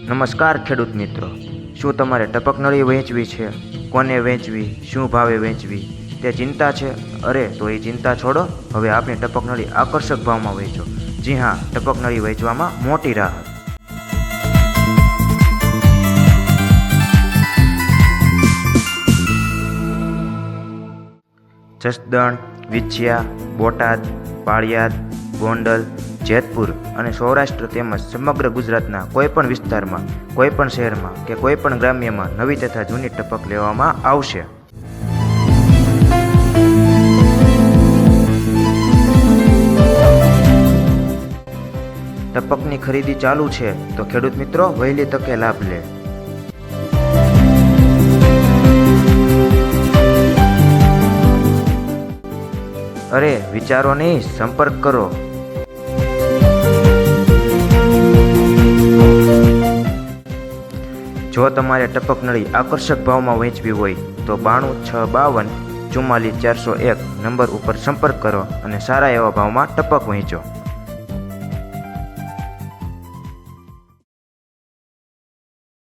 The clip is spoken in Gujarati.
નમસ્કાર ખેડૂત મિત્રો, શું તમારે ટપક નળી વેચવી છે? કોને વેચવી, શું ભાવે વેચવી તે ચિંતા છે? અરે તો એ ચિંતા છોડો, હવે આપની ટપક નળી આકર્ષક ભાવમાં વેચો. જી હા, ટપક નળી વેચવામાં મોટી રાહત. જસદણ, વિછિયા, બોટાદ, પાળિયાદ, ગોંડલ, જેતપુર અને સૌરાષ્ટ્ર તેમજ સમગ્ર ગુજરાતના કોઈપણ વિસ્તારમાં, કોઈપણ શહેરમાં કે કોઈપણ ગ્રામ્યમાં નવી તથા જૂની ટપક લેવામાં આવશે. ટપકની ખરીદી ચાલુ છે, તો ખેડૂત મિત્રો વહેલી તકે લાભ લે. અરે વિચારો નહીં, સંપર્ક કરો. જો તમારે ટપક નળી આકર્ષક ભાવમાં વેચવી હોય તો 92 652 44 401 નંબર ઉપર સંપર્ક કરો અને સારા એવા ભાવમાં ટપક વહેંચો.